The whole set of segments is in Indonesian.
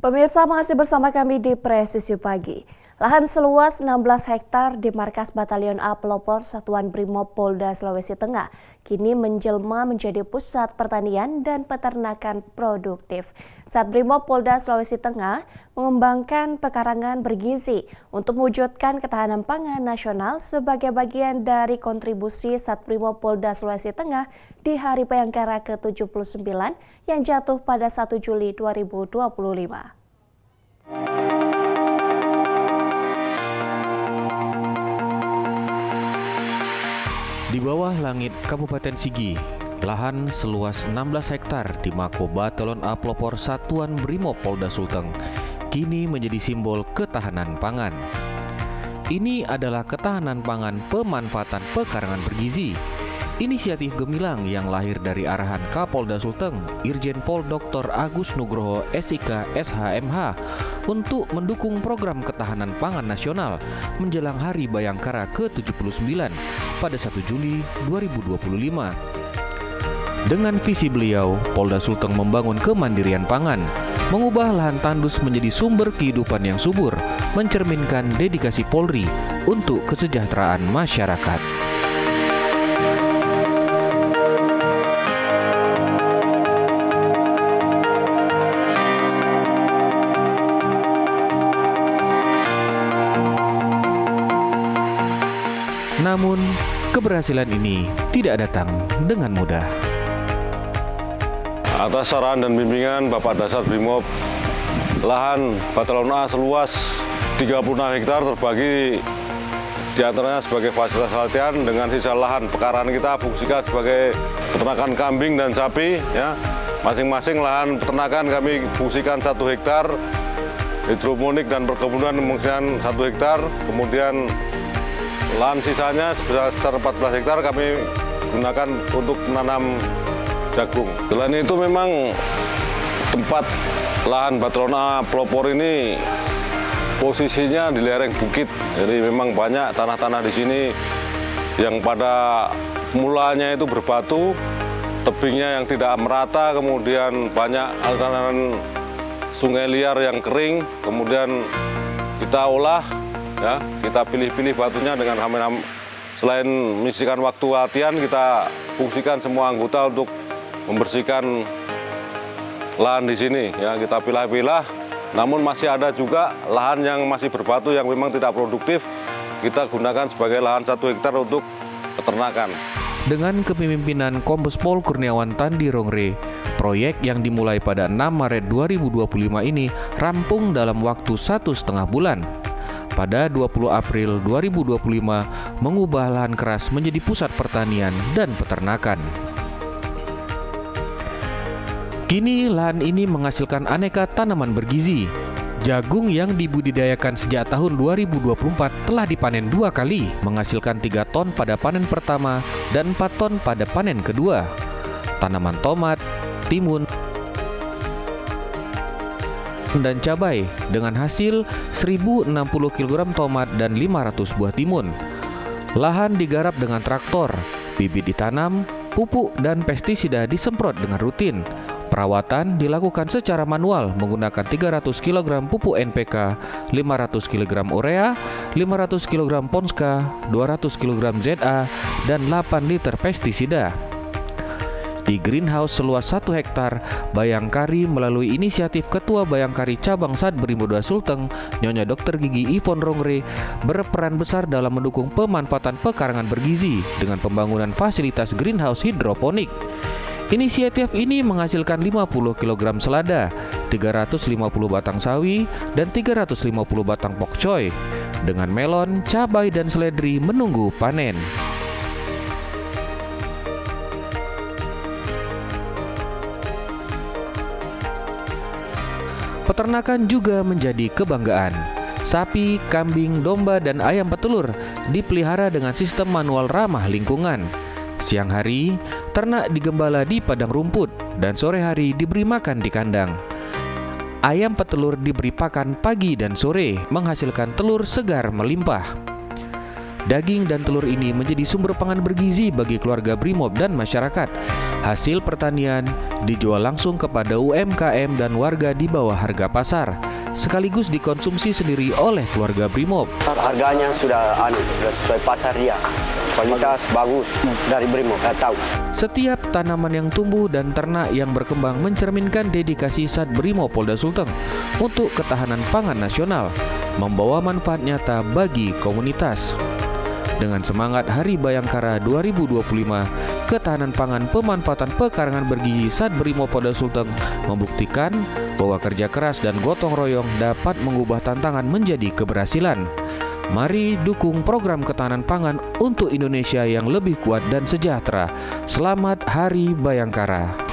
Pemirsa, masih bersama kami di Presisi Pagi. Lahan seluas 16 hektar di markas Batalion A Pelopor Satuan Brimob Polda Sulawesi Tengah kini menjelma menjadi pusat pertanian dan peternakan produktif. Sat Brimob Polda Sulawesi Tengah mengembangkan pekarangan bergizi untuk mewujudkan ketahanan pangan nasional sebagai bagian dari kontribusi Sat Brimob Polda Sulawesi Tengah di Hari Bayangkara ke-79 yang jatuh pada 1 Juli 2025. Di bawah langit Kabupaten Sigi, lahan seluas 16 hektar di Mako Batalion A Pelopor Satuan Brimob Polda Sulteng kini menjadi simbol ketahanan pangan. Ini adalah ketahanan pangan pemanfaatan pekarangan bergizi. Inisiatif gemilang yang lahir dari arahan Kapolda Sulteng, Irjen Pol Dr. Agus Nugroho SIK SHMH untuk mendukung program ketahanan pangan nasional menjelang Hari Bayangkara ke-79 pada 1 Juli 2025. Dengan visi beliau, Polda Sulteng membangun kemandirian pangan, mengubah lahan tandus menjadi sumber kehidupan yang subur, mencerminkan dedikasi Polri untuk kesejahteraan masyarakat. Namun, keberhasilan ini tidak datang dengan mudah. Atas saran dan bimbingan Bapak Dasar Brimob, lahan Batalion A seluas 36 hektar terbagi diantaranya sebagai fasilitas latihan dengan sisa lahan pekarangan kita fungsikan sebagai peternakan kambing dan sapi. Ya. Masing-masing lahan peternakan kami fungsikan 1 hektar, hidroponik dan perkebunan fungsikan 1 hektar, kemudian lahan sisanya sekitar 14 hektar kami gunakan untuk menanam jagung. Selain itu memang tempat lahan Batalion A Pelopor ini posisinya di lereng bukit. Jadi memang banyak tanah-tanah di sini yang pada mulanya itu berbatu, tebingnya yang tidak merata, kemudian banyak aliran sungai liar yang kering, kemudian kita olah. Ya, kita pilih-pilih batunya dengan selain mengisikan waktu latihan, kita fungsikan semua anggota untuk membersihkan lahan di sini. Ya, kita pilah-pilah. Namun masih ada juga lahan yang masih berbatu yang memang tidak produktif. Kita gunakan sebagai lahan 1 hektar untuk peternakan. Dengan kepemimpinan Kombes Pol Kurniawan Tandirongre, proyek yang dimulai pada 6 Maret 2025 ini rampung dalam waktu 1,5 bulan. Pada 20 April 2025 mengubah lahan keras menjadi pusat pertanian dan peternakan. Kini lahan ini menghasilkan aneka tanaman bergizi. Jagung yang dibudidayakan sejak tahun 2024 telah dipanen 2 kali, menghasilkan 3 ton pada panen pertama dan 4 ton pada panen kedua. Tanaman tomat, timun, dan cabai dengan hasil 1060 kg tomat dan 500 buah timun. Lahan digarap dengan traktor, bibit ditanam, pupuk dan pestisida disemprot dengan rutin. Perawatan dilakukan secara manual menggunakan 300 kg pupuk NPK, 500 kg urea, 500 kg Ponska, 200 kg ZA, dan 8 liter pestisida. Di greenhouse seluas 1 hektar, Bayangkari melalui inisiatif Ketua Bayangkari Cabang Sat Brimob Sulteng, Nyonya Dr. Gigi Ivon Rongre, berperan besar dalam mendukung pemanfaatan pekarangan bergizi dengan pembangunan fasilitas greenhouse hidroponik. Inisiatif ini menghasilkan 50 kg selada, 350 batang sawi, dan 350 batang pokcoy, dengan melon, cabai, dan seledri menunggu panen. Peternakan juga menjadi kebanggaan. Sapi, kambing, domba, dan ayam petelur dipelihara dengan sistem manual ramah lingkungan. Siang hari, ternak digembala di padang rumput, dan sore hari diberi makan di kandang. Ayam petelur diberi pakan pagi dan sore, menghasilkan telur segar melimpah. Daging dan telur ini menjadi sumber pangan bergizi bagi keluarga Brimob dan masyarakat. Hasil pertanian dijual langsung kepada UMKM dan warga di bawah harga pasar, sekaligus dikonsumsi sendiri oleh keluarga Brimob. Harganya sudah sesuai pasar dia. Kualitas bagus dari Brimob, tahu. Setiap tanaman yang tumbuh dan ternak yang berkembang mencerminkan dedikasi Sat Brimob Polda Sulteng untuk ketahanan pangan nasional, membawa manfaat nyata bagi komunitas. Dengan semangat Hari Bayangkara 2025, ketahanan pangan pemanfaatan pekarangan bergizi Sat Brimob Polda Sulteng membuktikan bahwa kerja keras dan gotong royong dapat mengubah tantangan menjadi keberhasilan. Mari dukung program ketahanan pangan untuk Indonesia yang lebih kuat dan sejahtera. Selamat Hari Bayangkara.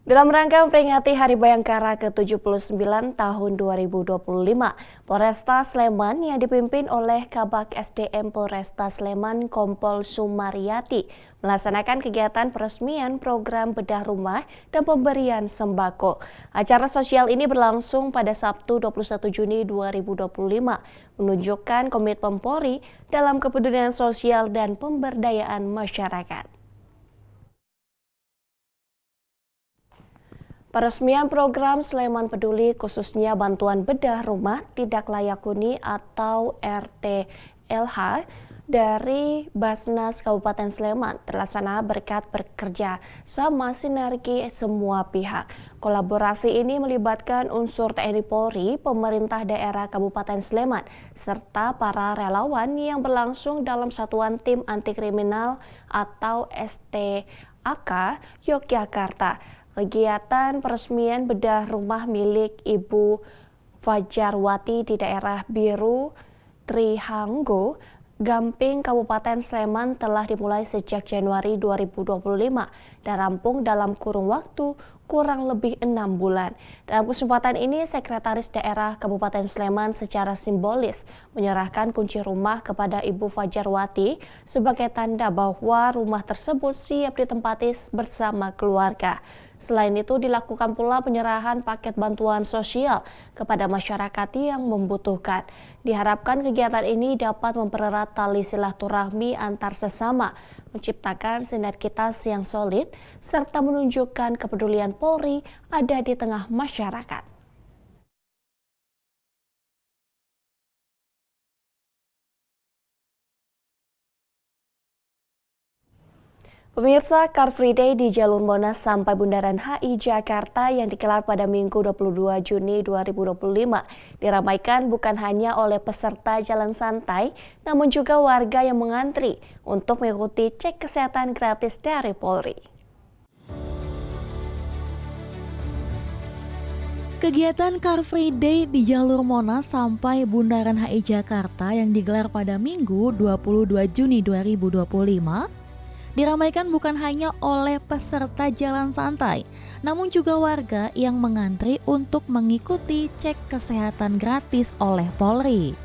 Dalam rangka memperingati Hari Bayangkara ke-79 tahun 2025, Polresta Sleman yang dipimpin oleh Kabag SDM Polresta Sleman Kompol Sumaryati melaksanakan kegiatan peresmian program bedah rumah dan pemberian sembako. Acara sosial ini berlangsung pada Sabtu 21 Juni 2025, menunjukkan komitmen Polri dalam kepedulian sosial dan pemberdayaan masyarakat. Peresmian program Sleman Peduli khususnya bantuan bedah rumah tidak layak huni atau RTLH dari Basnas Kabupaten Sleman terlaksana berkat bekerja sama sinergi semua pihak. Kolaborasi ini melibatkan unsur TNI Polri, pemerintah daerah Kabupaten Sleman, serta para relawan yang berlangsung dalam Satuan Tim Anti Kriminal atau STAK Yogyakarta. Kegiatan peresmian bedah rumah milik Ibu Fajarwati di daerah Biru Trihanggo, Gamping, Kabupaten Sleman telah dimulai sejak Januari 2025 dan rampung dalam kurun waktu kurang lebih 6 bulan. Dalam kesempatan ini, Sekretaris Daerah Kabupaten Sleman secara simbolis menyerahkan kunci rumah kepada Ibu Fajarwati sebagai tanda bahwa rumah tersebut siap ditempati bersama keluarga. Selain itu, dilakukan pula penyerahan paket bantuan sosial kepada masyarakat yang membutuhkan. Diharapkan kegiatan ini dapat mempererat tali silaturahmi antar sesama, menciptakan sinergitas yang solid, serta menunjukkan kepedulian Polri ada di tengah masyarakat. Pemirsa, Car Free Day di Jalur Monas sampai Bundaran HI Jakarta yang digelar pada Minggu 22 Juni 2025 diramaikan bukan hanya oleh peserta jalan santai, namun juga warga yang mengantri untuk mengikuti cek kesehatan gratis dari Polri. Kegiatan Car Free Day di Jalur Monas sampai Bundaran HI Jakarta yang digelar pada Minggu 22 Juni 2025 diramaikan bukan hanya oleh peserta jalan santai, namun juga warga yang mengantri untuk mengikuti cek kesehatan gratis oleh Polri.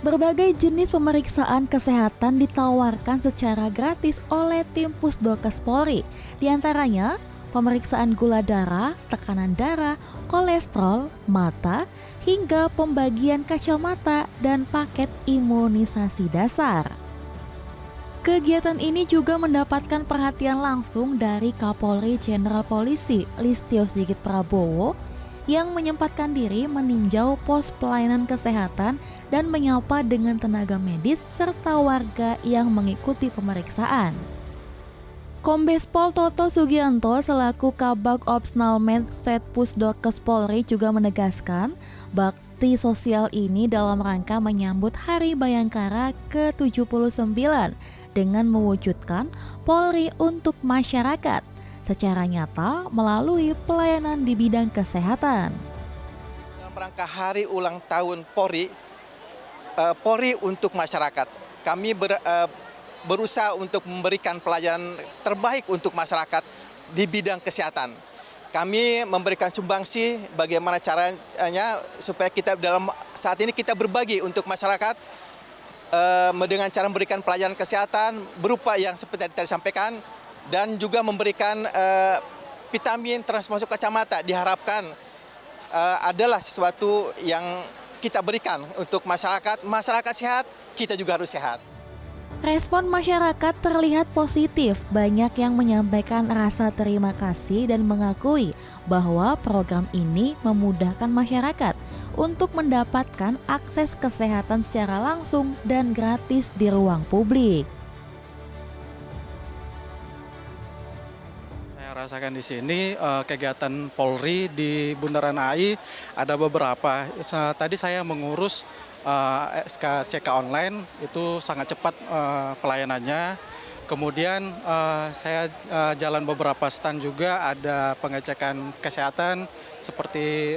Berbagai jenis pemeriksaan kesehatan ditawarkan secara gratis oleh tim Pusdokes Polri, diantaranya pemeriksaan gula darah, tekanan darah, kolesterol, mata, hingga pembagian kacamata dan paket imunisasi dasar. Kegiatan ini juga mendapatkan perhatian langsung dari Kapolri Jenderal Polisi Listio Sigit Prabowo yang menyempatkan diri meninjau pos pelayanan kesehatan dan menyapa dengan tenaga medis serta warga yang mengikuti pemeriksaan. Kombes Pol Toto Sugianto selaku Kabag Opsnalmed Setpusdokes Polri juga menegaskan bakti sosial ini dalam rangka menyambut Hari Bayangkara ke-79 dengan mewujudkan Polri untuk masyarakat secara nyata melalui pelayanan di bidang kesehatan. Dalam rangka hari ulang tahun Polri, Polri untuk masyarakat, kami berusaha untuk memberikan pelayanan terbaik untuk masyarakat di bidang kesehatan. Kami memberikan sumbangsi bagaimana caranya supaya kita dalam saat ini kita berbagi untuk masyarakat dengan cara memberikan pelayanan kesehatan berupa yang seperti tadi disampaikan dan juga memberikan vitamin termasuk kacamata. Diharapkan adalah sesuatu yang kita berikan untuk masyarakat. Masyarakat sehat, kita juga harus sehat. Respon masyarakat terlihat positif. Banyak yang menyampaikan rasa terima kasih dan mengakui bahwa program ini memudahkan masyarakat untuk mendapatkan akses kesehatan secara langsung dan gratis di ruang publik. Saya rasakan di sini kegiatan Polri di Bundaran HI ada beberapa. Tadi saya mengurus SKCK online, itu sangat cepat pelayanannya. Kemudian saya jalan beberapa stand juga, ada pengecekan kesehatan seperti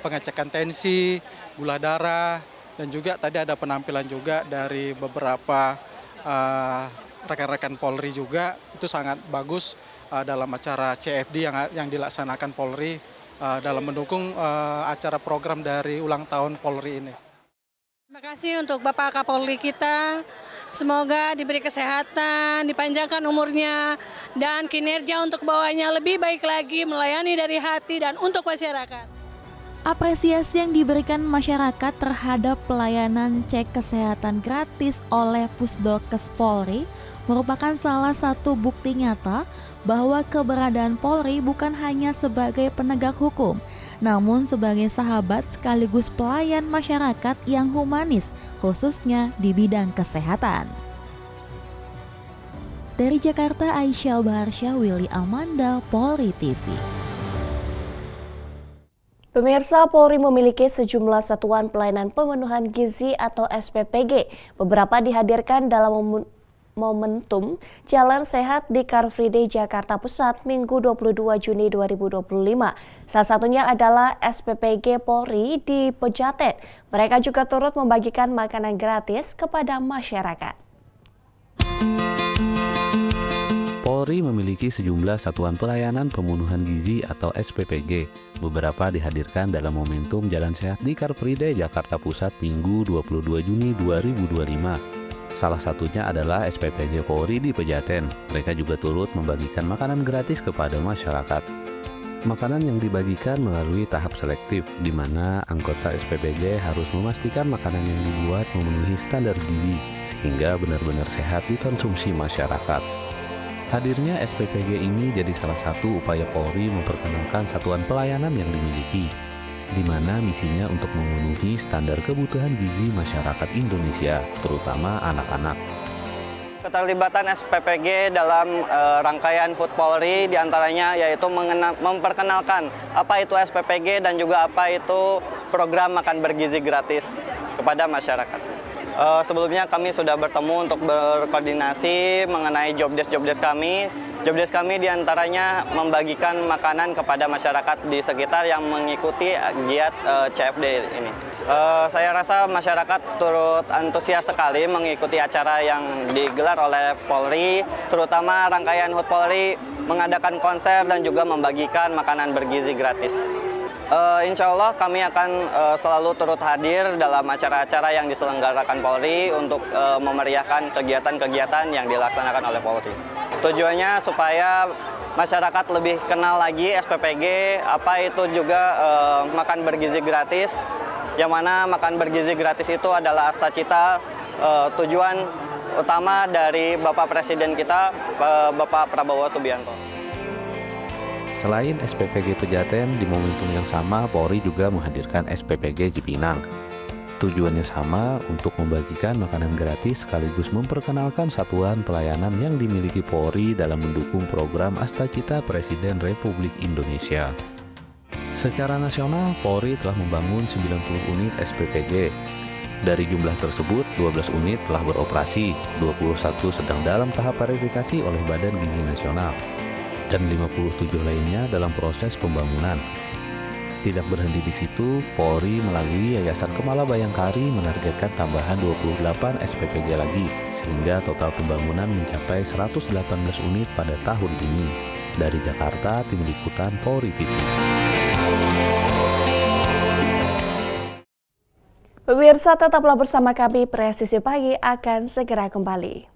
pengecekan tensi, gula darah, dan juga tadi ada penampilan juga dari beberapa rekan-rekan Polri juga. Itu sangat bagus dalam acara CFD yang dilaksanakan Polri dalam mendukung acara program dari ulang tahun Polri ini. Terima kasih untuk Bapak Kapolri kita, semoga diberi kesehatan, dipanjangkan umurnya, dan kinerja untuk bawahnya lebih baik lagi, melayani dari hati dan untuk masyarakat. Apresiasi yang diberikan masyarakat terhadap pelayanan cek kesehatan gratis oleh Pusdokes Polri merupakan salah satu bukti nyata bahwa keberadaan Polri bukan hanya sebagai penegak hukum, namun sebagai sahabat sekaligus pelayan masyarakat yang humanis, khususnya di bidang kesehatan. Dari Jakarta, Aisyah Baharsyah, Willy Amanda, Polri TV. Pemirsa, Polri memiliki sejumlah satuan pelayanan pemenuhan gizi atau SPPG. Beberapa dihadirkan dalam momentum Jalan Sehat di Car Free Day Jakarta Pusat Minggu 22 Juni 2025. Salah satunya adalah SPPG Polri di Pejaten. Mereka juga turut membagikan makanan gratis kepada masyarakat. Polri memiliki sejumlah satuan pelayanan pemenuhan gizi atau SPPG. Beberapa dihadirkan dalam momentum Jalan Sehat di Car Free Day Jakarta Pusat Minggu 22 Juni 2025. Salah satunya adalah SPPG Polri di Pejaten. Mereka juga turut membagikan makanan gratis kepada masyarakat. Makanan yang dibagikan melalui tahap selektif, di mana anggota SPPG harus memastikan makanan yang dibuat memenuhi standar gizi, sehingga benar-benar sehat dikonsumsi masyarakat. Hadirnya SPPG ini jadi salah satu upaya Polri memperkenalkan satuan pelayanan yang dimiliki, di mana misinya untuk memenuhi standar kebutuhan gizi masyarakat Indonesia, terutama anak-anak. Keterlibatan SPPG dalam rangkaian Food Polri diantaranya yaitu memperkenalkan apa itu SPPG dan juga apa itu program makan bergizi gratis kepada masyarakat. Sebelumnya kami sudah bertemu untuk berkoordinasi mengenai job desk kami. Job desk kami diantaranya membagikan makanan kepada masyarakat di sekitar yang mengikuti giat CFD ini. Saya rasa masyarakat turut antusias sekali mengikuti acara yang digelar oleh Polri, terutama rangkaian HUT Polri mengadakan konser dan juga membagikan makanan bergizi gratis. Insya Allah kami akan selalu turut hadir dalam acara-acara yang diselenggarakan Polri untuk memeriahkan kegiatan-kegiatan yang dilaksanakan oleh Polri. Tujuannya supaya masyarakat lebih kenal lagi SPPG, apa itu juga makan bergizi gratis, yang mana makan bergizi gratis itu adalah asta-cita tujuan utama dari Bapak Presiden kita, Bapak Prabowo Subianto. Selain SPPG Pejaten, di momentum yang sama Polri juga menghadirkan SPPG Cipinang. Tujuannya sama, untuk membagikan makanan gratis sekaligus memperkenalkan satuan pelayanan yang dimiliki Polri dalam mendukung program Astacita Presiden Republik Indonesia. Secara nasional, Polri telah membangun 90 unit SPPG. Dari jumlah tersebut, 12 unit telah beroperasi, 21 sedang dalam tahap verifikasi oleh Badan Gizi Nasional, dan 57 lainnya dalam proses pembangunan. Tidak berhenti di situ, Polri melalui Yayasan Kemala Bayangkari menargetkan tambahan 28 SPPG lagi, sehingga total pembangunan mencapai 118 unit pada tahun ini. Dari Jakarta, Tim Liputan Polri TV. Pemirsa, tetaplah bersama kami, Presisi Pagi akan segera kembali.